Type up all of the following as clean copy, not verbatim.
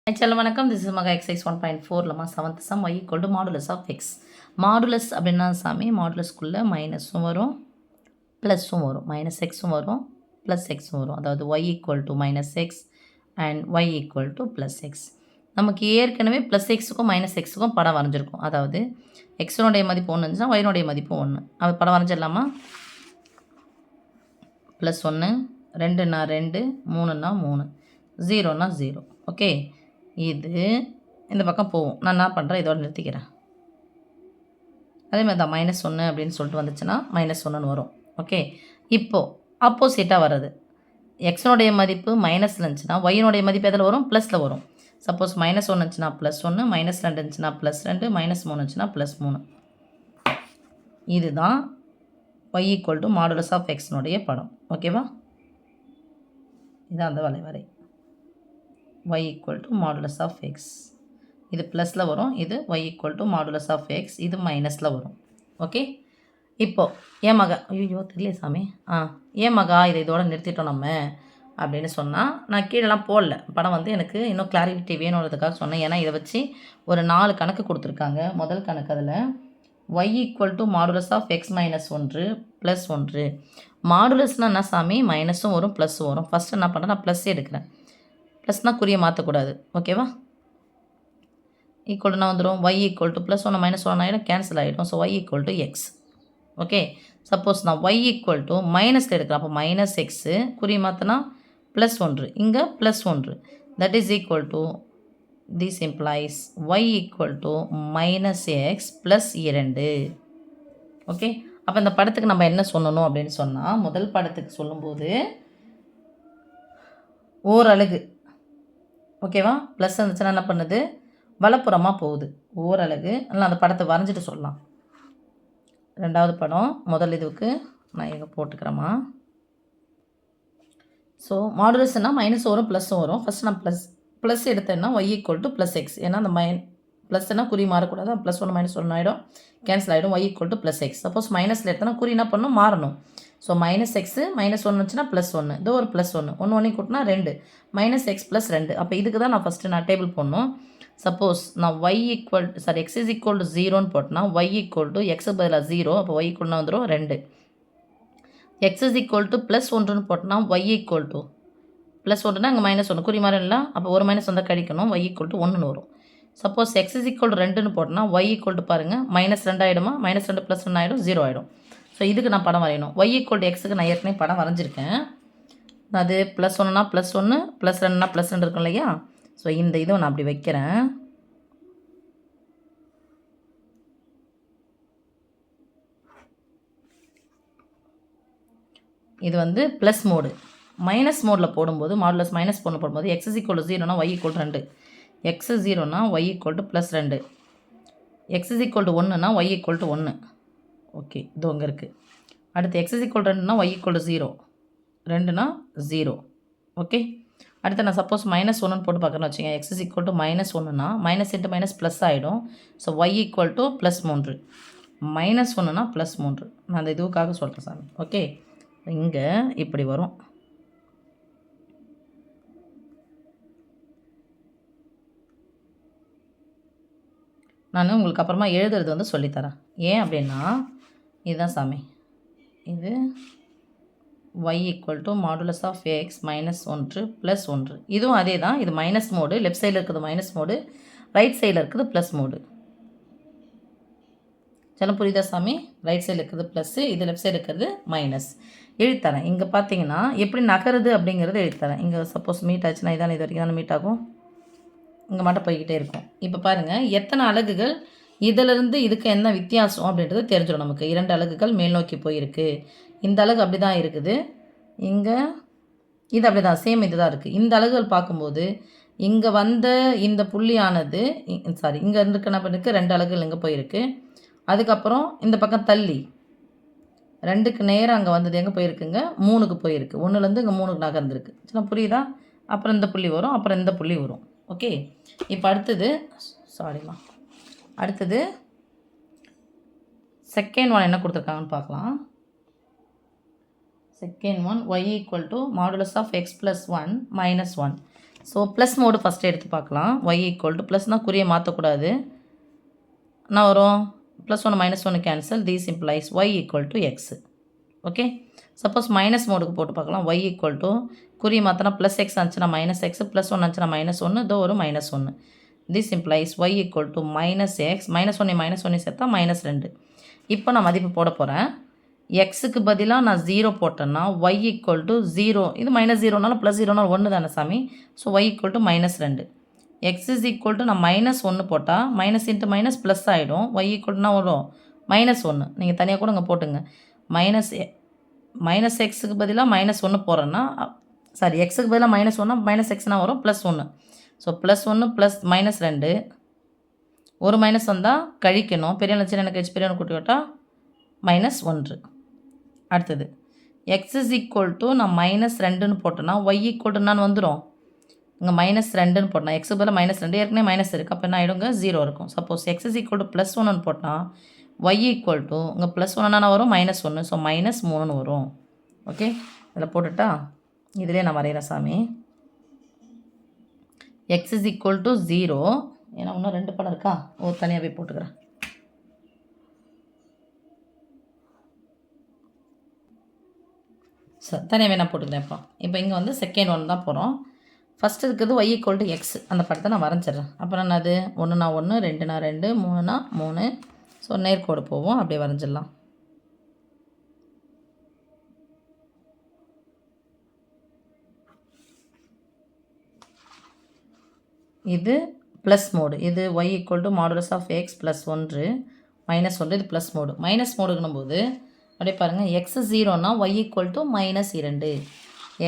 Hello, வணக்கம். This is Maga exercise 1.4 லமா 7th sum y equal to modulus of x. Modulus அப்படின்னா சாமி மாடுலஸ்க்குள்ளே மைனஸும் வரும் ப்ளஸும் வரும், மைனஸ் எக்ஸும் வரும் ப்ளஸ் எக்ஸும் வரும். அதாவது y equal to minus X and y equal to plus X. நமக்கு ஏற்கனவே ப்ளஸ் எக்ஸுக்கும் மைனஸ் எக்ஸுக்கும் படம் வரைஞ்சிருக்கும். அதாவது எக்ஸனுடைய மதிப்பு ஒன்று இருந்துச்சுன்னா ஒய்னுடைய மதிப்பு ஒன்று. அது படம் வரைஞ்சிடலாமா? ப்ளஸ் ஒன்று, ரெண்டுன்னா ரெண்டு, மூணுன்னா மூணு, ஜீரோன்னா ஜீரோ. ஓகே, இது இந்த பக்கம் போகும். நான் என்ன பண்ணுறேன், இதோட நிறுத்திக்கிறேன். அதேமாதிரி தான் மைனஸ் ஒன்று அப்படின்னு சொல்லிட்டு வந்துச்சுன்னா மைனஸ் ஒன்றுன்னு வரும். ஓகே, இப்போது ஆப்போசிட்டாக வர்றது, எக்ஸனுடைய மதிப்பு மைனஸில் இருந்துச்சுன்னா ஒய்னுடைய மதிப்பு எதில் வரும்? ப்ளஸில் வரும். சப்போஸ் மைனஸ் ஒன்று இருந்துச்சுன்னா ப்ளஸ் ஒன்று, மைனஸ் ரெண்டு இருந்துச்சுன்னா ப்ளஸ் ரெண்டு, மைனஸ் மூணு இருந்துச்சுன்னா ப்ளஸ் மூணு. இதுதான் y equal to modulus of xனுடைய படம். ஓகேவா? இதான் அந்த வளைவரை y equal to modulus of x. இது ப்ளஸில் வரும், இது y equal to modulus of x, இது மைனஸில் வரும். ஓகே, இப்போது ஏன் மகா, ஐயோ தெரியல சாமி, ஏன் மகா இதை இதோட நிறுத்திட்டோம் நம்ம அப்படின்னு சொன்னால், நான் கீழெல்லாம் போடல. படம் வந்து எனக்கு இன்னும் கிளாரிட்டி வேணுன்றதுக்காக சொன்னேன். ஏன்னா இதை வச்சு ஒரு 4 கணக்கு கொடுத்துருக்காங்க. முதல் கணக்கு அதில் y equal to modulus of x minus 1 plus 1. மாடுலஸ்னால் என்ன சாமி? மைனஸும் வரும் ப்ளஸும் வரும். ஃபஸ்ட்டு என்ன பண்ணுறேன், நான் ப்ளஸ் எடுக்கிறேன். ப்ளஸ்னால் குறியை மாற்றக்கூடாது. ஓகேவா? ஈக்குவல்னா வந்துடும் y equal to ப்ளஸ் ஒன்று மைனஸ் ஒன்று ஆகிடும், கேன்சல் ஆகிடும். So y equal to X. Okay, suppose நான் y equal to மைனஸில் எடுக்கிறேன். அப்போ மைனஸ் எக்ஸு, குறி மாற்றினா ப்ளஸ் ஒன்று, இங்கே ப்ளஸ் ஒன்று. That is equal to, this implies y equal to minus X plus 2. Okay, அப்போ இந்த படத்துக்கு நம்ம என்ன சொல்லணும் அப்படின்னு சொன்னால், முதல் படத்துக்கு சொல்லும்போது ஓரலகு, ஓகேவா, ப்ளஸ் இருந்துச்சுன்னா என்ன பண்ணுது, வலப்புறமாக போகுது ஓரலகு. இல்லை அந்த படத்தை வரைஞ்சிட்டு சொல்லலாம். ரெண்டாவது படம் முதல் இதுவுக்கு நான் எங்கே போட்டுக்கிறேம்மா. ஸோ மாடுலஸ்னால் மைனஸ் வரும் ப்ளஸ்ஸும் வரும். ஃபஸ்ட் நான் ப்ளஸ் எடுத்தேன்னா y equal to plus X. ஏன்னா அந்த ப்ளஸ்னா குறி மாறக்கூடாது. ப்ளஸ் ஒன்று மைனஸ் ஒன்று ஆகிடும், கேன்சல் ஆகிடும். y equal to plus X. Suppose மைனஸில் எடுத்தோன்னா குறி என்ன பண்ணணும், மாறணும். ஸோ மைனஸ் எக்ஸு மைனஸ் ஒன்று வச்சுன்னா ப்ளஸ் ஒன்று, இதோ ஒரு ப்ளஸ் ஒன்று, ஒன்று கூட்டினா 2, மைனஸ் எக்ஸ் ப்ளஸ் 2. அப்போ இதுக்கு தான் நான் ஃபஸ்ட்டு நான் டேபிள் போடணும். சப்போஸ் நான் எக்ஸ் இஸ் ஈக்குவல் டு 0ன்னு போட்டேன்னா y equal to எக்ஸுக்கு பதிலாக 0, அப்போ y equalனா வந்துடும் 2. X is equal to plus 1ன்னு போட்டோன்னா y equal to ப்ளஸ் ஒன்றுனா அங்கே மைனஸ் ஒன்று, குறி மாதிரி இல்லை. அப்போ ஒரு மைனஸ் வந்தால் கழிக்கணும், y equal to 1ன்னு வரும். Suppose x is equal to 2ன்னு போட்டோன்னா y equal to பாருங்கள் மைனஸ் 2 ஆகிடுமா, மைனஸ் 2 ப்ளஸ் 1 ஆகிடும், 0 ஆகிடும். ஸோ இதுக்கு நான் படம் வரையணும். y equal to எக்ஸுக்கு நான் ஏற்கனவே படம் வரைஞ்சிருக்கேன். அது ப்ளஸ் ஒன்றுனா ப்ளஸ் ஒன்று, ப்ளஸ் 2னா ப்ளஸ் 2 இருக்கும் இல்லையா. ஸோ இந்த இதுவும் நான் அப்படி வைக்கிறேன். இது வந்து ப்ளஸ் மோடு. மைனஸ் மோடில் போடும்போது, மாடுலஸ் மைனஸ் பொண்ணு போடும்போது எக்ஸ் இஸ் ஈக்குவல் டு 0னா y equal to 2, எக்ஸ் 0னா y equal to plus 2, x is equal to 1னா y equal to 1. ஓகே, இது அங்கே இருக்குது. அடுத்து எக்ஸ் இஸ் ஈக்குவல் டு 2னா y equal to 0, 2னா 0. ஓகே, அடுத்து நான் சப்போஸ் மைனஸ் 1ன்னு போட்டு பார்க்குறேன்னு வச்சுங்க. X is equal to minus 1னா மைனஸ் இன்ட்டு மைனஸ் ப்ளஸ் ஆகிடும். So y equal to plus 3, minus 1னா plus 3. நான் அந்த இதுவுக்காக சொல்கிறேன் சார். ஓகே, இங்கே இப்படி வரும். நான் உங்களுக்கு அப்புறமா எழுதுறது வந்து சொல்லித்தரேன். ஏன் அப்படின்னா இதுதான் சாமி, இது y equal to modulus of x minus 1 plus 1. இதுவும் அதே தான். இது மைனஸ் மோடு, லெஃப்ட் சைடில் இருக்குது மைனஸ் மோடு, ரைட் சைடில் இருக்குது ப்ளஸ் மோடு. சில புரியுதா சாமி? ரைட் சைடில் இருக்கிறது ப்ளஸ்ஸு, இது லெஃப்ட் சைடு இருக்கிறது மைனஸ். எழுதித்தரேன். இங்கே பார்த்தீங்கன்னா எப்படி நகருது அப்படிங்கிறது எழுதித்தரேன். இங்கே சப்போஸ் மீட் ஆச்சுன்னா இதான, இது வரைக்கும் தானே மீட் ஆகும், இங்கே மட்டும் போய்கிட்டே இருக்கும். இப்போ பாருங்கள் எத்தனை அலகுகள் இதிலிருந்து இதுக்கு என்ன வித்தியாசம் அப்படின்றது தெரிஞ்சிடும் நமக்கு. 2 அலகுகள் மேல் நோக்கி போயிருக்கு. இந்த அலகு அப்படி தான் இருக்குது, இங்கே இது அப்படி தான் சேம் இது தான் இருக்குது. இந்த அலகுகள் பார்க்கும்போது இங்கே வந்த இந்த புள்ளியானது இங்கே இருந்துக்கு என்ன பண்ணிருக்கு, 2 அலகுகள் இங்கே போயிருக்கு. அதுக்கப்புறம் இந்த பக்கம் தள்ளி 2க்கு நேராக அங்கே வந்தது எங்கே போயிருக்குங்க, 3க்கு போயிருக்கு. 1லேருந்து இங்கே 3க்கு நகர்ந்துருக்கு. சின்ன புரியுதா? அப்புறம் இந்த புள்ளி வரும், அப்புறம் இந்த புள்ளி வரும். ஓகே, இப்போ அடுத்தது அடுத்தது செகண்ட் ஒன் என்ன கொடுத்துருக்காங்கன்னு பார்க்கலாம். Second one y equal to modulus of x plus 1 minus 1. So plus mode first எடுத்து பார்க்கலாம். y ஈக்குவல் டு ப்ளஸ்னால் குறியை மாற்றக்கூடாது. என்ன வரும்? +1 -1 cancel. These implies y equal to X. Okay. Suppose minus மோடுக்கு போட்டு பார்க்கலாம். y ஈக்குவல் டு குறி மாற்றினா +x ஆச்சுன்னா -x, +1 ஆச்சுன்னா -1, இதோ ஒரு -1. This implies y equal to -x, -1 சேர்த்தா -2. இப்போ நான் மதிப்பு போட போகிறேன். எக்ஸுக்கு பதிலாக நான் 0 போட்டேன்னா y ஈக்குவல் டு 0, இது -0னாலும் +0னாலும் 1 தானே சாமி. So y equal to -2. X is equal to நான் -1 போட்டால் மைனஸ் இன்ட்டு மைனஸ் ப்ளஸ் ஆகிடும். y ஈக்குவல்னா வரும் -1. நீங்கள் தனியாக கூட இங்கே போட்டுங்க. மைனஸ் எக்ஸுக்கு பதிலாக -1 போகிறேன்னா, சாரி, எக்ஸுக்கு பதிலாக -1 -xனா வரும் +1. ஸோ +1 ப்ளஸ் -2, ஒரு மைனஸ் வந்தால் கழிக்கணும். பெரிய சின்ன கழிச்சு பெரியவனை கூட்டி விட்டால் -1. அடுத்தது எக்ஸ் இஸ் ஈக்குவல் டு நான் -2ன்னு போட்டேன்னா y ஈக்குவல் டு நான் வந்துடும். இங்கே -2ன்னு போட்டேன். எக்ஸுக்கு பதிலாக -2, ஏற்கனவே மைனஸ் இருக்குது. அப்போ என்ன ஆகிடுங்க? 0 இருக்கும். Suppose x is equal to +1ன்னு போட்டால் y ஈக்குவல் டு இங்கே +1னா வரும் -1. ஸோ -3ன்னு வரும். ஓகே, இதில் போட்டுட்டா இதிலே நான் வரைகிறேன் சாமி. எக்ஸ் இஸ் ஈக்குவல் டு 0, ஏன்னா இன்னும் 2 படம் இருக்கா, ஒரு தனியாகவே போட்டுக்கிறேன். சார் தனியாகவே நான் போட்டுக்கிறேன். இப்போ இங்கே வந்து செகண்ட் ஒன் தான் போகிறோம். ஃபஸ்ட்டு இருக்கிறது y ஈக்குவல் டு எக்ஸ். அந்த படத்தை நான் வரைஞ்சிட்றேன். அப்புறம் நான் அது 1னா 1, 2னா 2, 3னா 3. ஸோ நேர்கோடு போவோம், அப்படியே வரைஞ்சிடலாம். இது ப்ளஸ் மோடு. இது y equal to modulus of x +1 -1. இது ப்ளஸ் மோடு. மைனஸ் மோடுக்குன்னும் போது அப்படியே பாருங்கள். எக்ஸ் 0னா y equal to -2.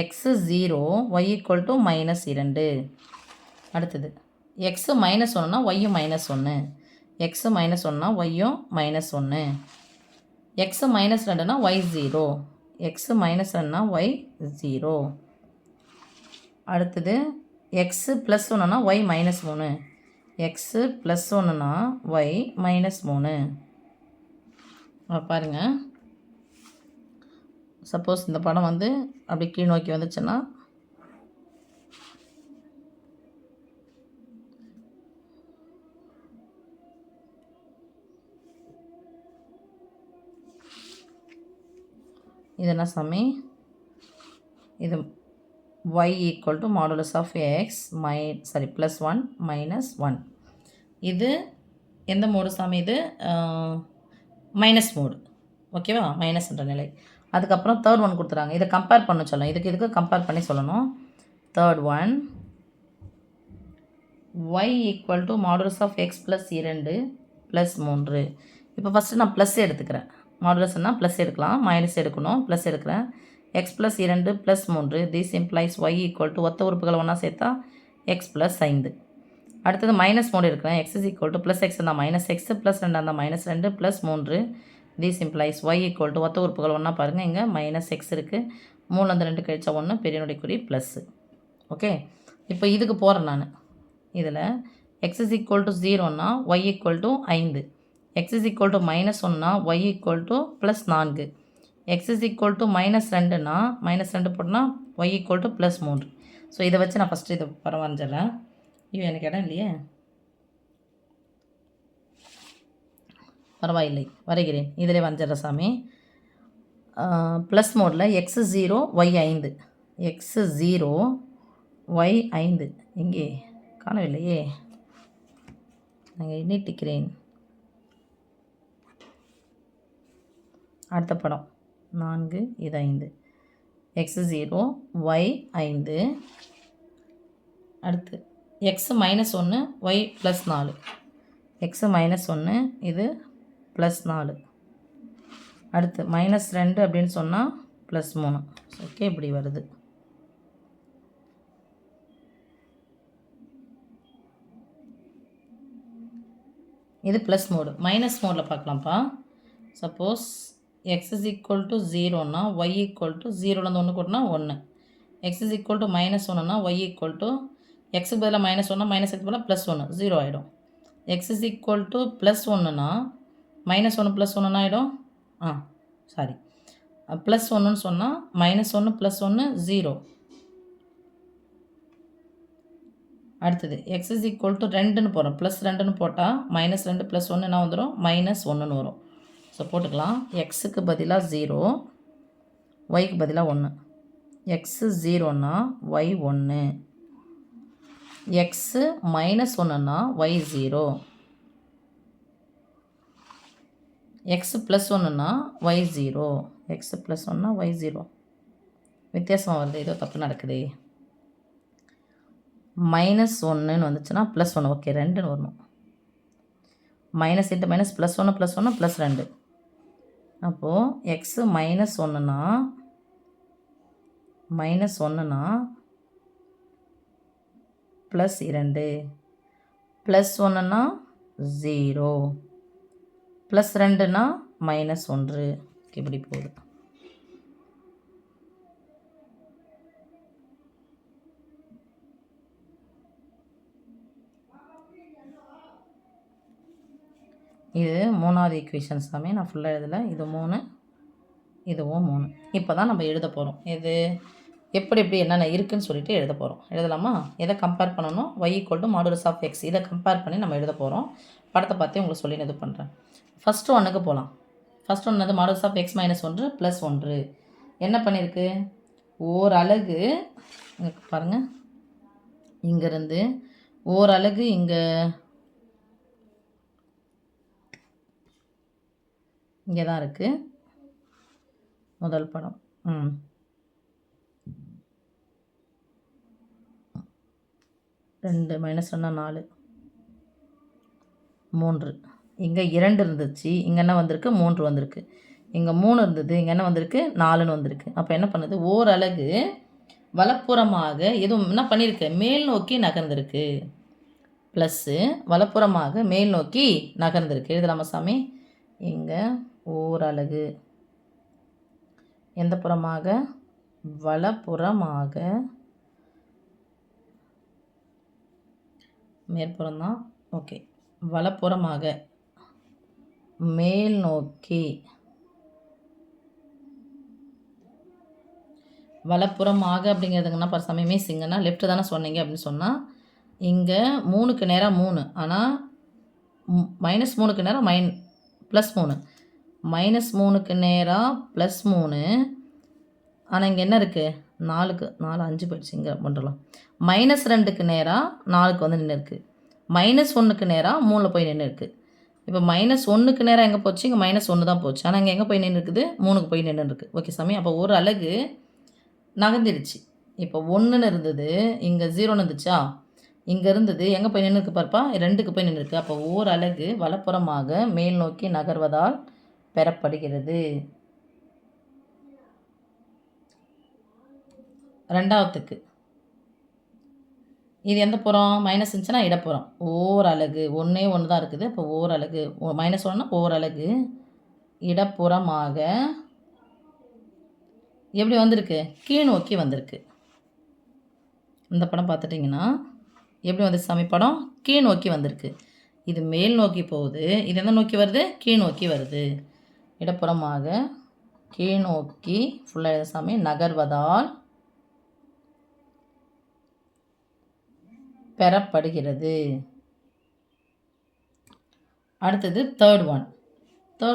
X 0, y equal to -2. அடுத்தது எக்ஸு -1னா ஒய்யும் -1. எக்ஸு -1னா ஒய்யும் -1. எக்ஸு -2னா y 0. எக்ஸு -2னா y 0. அடுத்தது எக்ஸு +1னா y -3. எக்ஸு +1னா y -3. பாருங்கள். சப்போஸ் இந்த படம் வந்து அப்படி கீழ் நோக்கி வந்துச்சுன்னா இது என்ன சாமி? இது y equal to modulus of x +1 -1. இது எந்த மோடு சாமி? இது மைனஸ் மோடு. ஓகேவா? மைனஸ்ன்ற நிலை. அதுக்கப்புறம் தேர்ட் ஒன் கொடுத்துறாங்க. இதை கம்பேர் பண்ண சொல்லணும். இதுக்கு கம்பேர் பண்ணி சொல்லணும். Third one y equal to modulus of x +2 +3. இப்போ ஃபஸ்ட்டு நான் ப்ளஸ் எடுத்துக்கிறேன். மாடுலஸ்னால் ப்ளஸ் எடுக்கலாம், மைனஸ் எடுக்கணும். ப்ளஸ் எடுக்கிறேன். x +2 +3. This implies y equal to ஒத்த உறுப்புகளை ஒன்றா சேர்த்தா x +5. அடுத்தது மைனஸ் மோடு எடுக்கிறேன். x is equal to +x இருந்தால் -x, +2 இருந்தால் -2, +3. This implies y equal to ஒத்த உறுப்புகள் ஒன்றா பாருங்கள். இங்கே -x இருக்குது. 3 2 கழிச்சா 1, பெரியனுடைய குறி ப்ளஸ்ஸு. ஓகே, இப்போ இதுக்கு போகிறேன் நான். இதில் x இஸ் ஈக்குவல் டு 0னா y equal to 5. x is equal to -1னா y equal to +4. x is equal to -2னா -2 போட்டோன்னா y ஈக்குவல் டு +3. ஸோ இதை வச்சு நான் ஃபஸ்ட்டு இதை வரைஞ்சிடறேன். ஐயோ, எனக்கு இடம் இல்லையே. பரவாயில்லை, வரைகிறேன். இதிலே வரைஞ்சிடறேன் சாமி. ப்ளஸ் மோடில் x 0 y 5. x 0 y 5 இங்கே காணவில்லையே. நாங்கள் நீட்டிக்கிறேன். அடுத்த படம் 4, இது 5. x 0 y 5. அடுத்து x -1 y +4. x -1 இது +4. அடுத்து -2 அப்படின்னு சொன்னால் +3. ஓகே, இப்படி வருது. இது ப்ளஸ் மோடு. மைனஸ் மோடில் பார்க்கலாம்ப்பா. Suppose x is equal to 0னா y ஈக்குவல் டு 0லேருந்து 1 கூட்டினா 1. x இஸ் ஈக்குவல் டு -1னா y ஈக்குவல் டு எக்ஸுக்கு பதிலாக -1னா -x பதிலாக +1, 0 ஆகிடும். x இஸ் ஈக்குவல் டு +1னா -1 +1 ஆகிடும். சாரி, +1ன்னு சொன்னால் -1 +1 0. அடுத்தது எக்ஸ் இஸ் ஈக்குவல் டு 2ன்னு போகிறோம். ப்ளஸ் 2ன்னு போட்டால் -2 + 1 என்ன வந்துடும்? -1ன்னு வரும். ஸோ போட்டுக்கலாம். எக்ஸுக்கு பதிலாக 0, ஒய்க்கு பதிலாக 1. எக்ஸு 0ன்னா ஒய் 1, எக்ஸு -1ன்னா ஒய் 0, எக்ஸு +1ன்னா ஒய் 0, எக்ஸு +1ன்னா ஒய் 0. வித்தியாசமாக வருது, ஏதோ தப்பு நடக்குது. -1ன்னு வந்துச்சுன்னா +1, ஓகே 2ன்னு வரணும். -(-) +1 +1 +2. அப்போது எக்ஸு -1ன்னா -1ன்னா +2, +1ன்னா 0, +2ன்னா -1. இப்படி போகுது. இது 3வது ஈக்குவேஷன் சாமி, நான் ஃபுல்லாக எழுதலை. இது 3, இதுவும் 3. இப்போ தான் நம்ம எழுத போகிறோம். இது எப்படி என்னென்ன இருக்குதுன்னு சொல்லிட்டு எழுத போகிறோம். எழுதலாமா? எதை கம்பேர் பண்ணணும்? y = mod(x). இதை கம்பேர் பண்ணி நம்ம எழுத போகிறோம். படத்தை பார்த்தே உங்களுக்கு சொல்லி இது பண்ணுறேன். ஃபஸ்ட்டு ஒன்றுக்கு போகலாம். ஃபஸ்ட்டு ஒன்று mod(x - 1 + 1) என்ன பண்ணியிருக்கு? ஓரலகு பாருங்கள், இங்கேருந்து ஓரலகு இங்கே தான் இருக்குது. முதல் படம் 2 -2ன்னா 4, 3. இங்கே 2 இருந்துச்சு, இங்கே என்ன வந்திருக்கு? 3 வந்திருக்கு. இங்கே 3 இருந்தது, இங்கே என்ன வந்திருக்கு? 4ன்னு வந்திருக்கு. அப்போ என்ன பண்ணுது? ஓரலகு வலப்புறமாக எதுவும் என்ன பண்ணியிருக்கு? மேல் நோக்கி நகர்ந்திருக்கு. ப்ளஸ்ஸு வலப்புறமாக மேல் நோக்கி நகர்ந்திருக்கு. எழுதலாமா சாமி? இங்கே ஓரலகு எந்த புறமாக? வலப்புறமாக, மேற்புறம் தான், ஓகே. வலப்புறமாக மேல் நோக்கி, வலப்புறமாக அப்படிங்கிறதுங்கன்னா பர் மீன்ஸ் இங்கன்னா லெஃப்ட் தானே சொன்னீங்க அப்படின்னு சொன்னால், இங்கே 3க்கு நேராக 3, ஆனால் -3க்கு நேராக +3, -3க்கு நேராக +3. ஆனால் இங்கே என்ன இருக்குது? 4க்கு 4 5 போயிடுச்சு. இங்கே பண்ணுறலாம். -2க்கு நேராக 4க்கு வந்து நின்று இருக்குது. -1க்கு நேராக 3ல் போய் நின்று இருக்குது. இப்போ -1க்கு நேராக எங்கே போச்சு? இங்கே -1 தான் போச்சு. ஆனால் இங்கே எங்கே போய் நின்று இருக்குது? 3க்கு போய் நின்று இருக்குது. ஓகே சாமி. அப்போ ஒரு அலகு நகர்ந்துடுச்சு. இப்போ 1ன்னு இருந்தது, இங்கே 0ன்னு இருந்துச்சா? இங்கே இருந்தது எங்கே போய் நின்று இருக்கு பாருப்பா? 2க்கு போய் நின்று இருக்குது. அப்போ ஓர் அலகு வலப்புறமாக மேல் நோக்கி நகர்வதால் பெறப்படுகிறது. ரெண்டாவதுக்கு இது எந்த புறம்? மைனஸ் இருந்துச்சுன்னா இடப்புறம். ஓர் அலகு 1 தான் இருக்குது. அப்போ ஓர் அலகு -1னா ஓர் அலகு இடப்புறமாக எப்படி வந்திருக்கு? கீழ் நோக்கி வந்திருக்கு. இந்த படம் பார்த்துட்டிங்கன்னா எப்படி வந்துச்சு சாமி? படம் கீழ் நோக்கி வந்திருக்கு. இது மேல் நோக்கி போகுது, இது எந்த நோக்கி வருது? கீழ் நோக்கி வருது. இடப்புறமாக கீழ் நோக்கி ஃபுல்லாக சாமி நகர்வதால் பெறப்படுகிறது. அடுத்தது தேர்ட்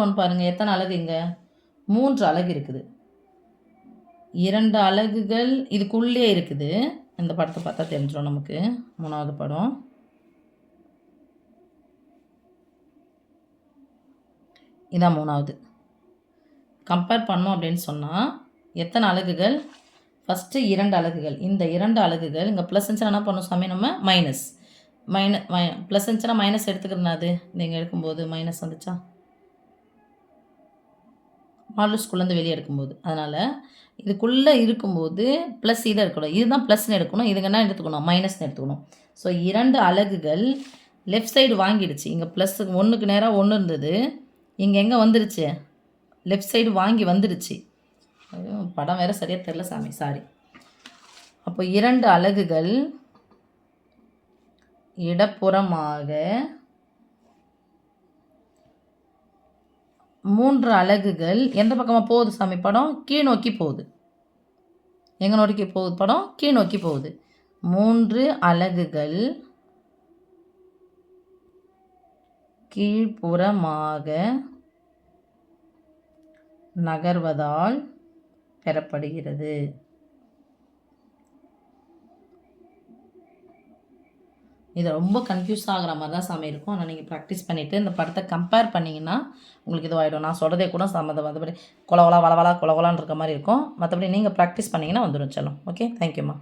ஒன் பாருங்கள். எத்தனை அலகு? இங்கே 3 அலகு இருக்குது. 2 அலகுகள் இதுக்குள்ளே இருக்குது. இந்த படத்தை பார்த்தா தெரிஞ்சிடும் நமக்கு. 3வது படம் இதான். 3வது கம்பேர் பண்ணோம் அப்படின்னு சொன்னால் எத்தனை அலகுகள்? ஃபஸ்ட்டு 2 அலகுகள். இந்த 2 அலகுகள் இங்கே ப்ளஸ் இருந்துச்சுன்னா என்ன பண்ணும் சாமி? நம்ம ப்ளஸ் இருந்துச்சுன்னா மைனஸ் எடுத்துக்கிறேன். அது நீங்கள் எடுக்கும்போது மைனஸ் வந்துச்சா? மாடலுக்குள்ளேருந்து வெளியே எடுக்கும்போது. அதனால் இதுக்குள்ளே இருக்கும்போது ப்ளஸ் இதை எடுக்கணும். இதுதான் ப்ளஸ்ன்னு எடுக்கணும். இதுங்க என்ன எடுத்துக்கணும்? மைனஸ்ன்னு எடுத்துக்கணும். ஸோ 2 அலகுகள் லெஃப்ட் சைடு வாங்கிடுச்சு. இங்கே ப்ளஸ்ஸுக்கு 1க்கு நேராக 1 இருந்தது. இங்கே எங்கே வந்துருச்சு? லெஃப்ட் சைடு வாங்கி வந்துடுச்சு. படம் வேறு சரியாக தெரில சாமி, சாரி. அப்போ 2 அலகுகள் இடப்புறமாக 3 அலகுகள் எந்த பக்கமாக போகுது சாமி? படம் கீழ் நோக்கி போகுது. எங்கே நோக்கி போகுது? படம் கீழ் நோக்கி போகுது. 3 அலகுகள் கீழ்ப்புறமாக நகர்வதால் பெறப்படுகிறது. இது ரொம்ப கன்ஃபியூஸ் ஆகிற மாதிரி தான் சாமி இருக்கும். ஆனால் நீங்கள் ப்ராக்டிஸ் பண்ணிவிட்டு இந்த படத்தை கம்பேர் பண்ணிங்கன்னா உங்களுக்கு இதுவாகிடும். நான் சொல்கிறதே கூட மற்றபடி கொலவலா வளவலா கொலவலான்னு இருக்க மாதிரி இருக்கும். மற்றபடி நீங்கள் ப்ராக்டிஸ் பண்ணிங்கன்னா வந்துடும் செல்லம். ஓகே, தேங்க்யூம்மா.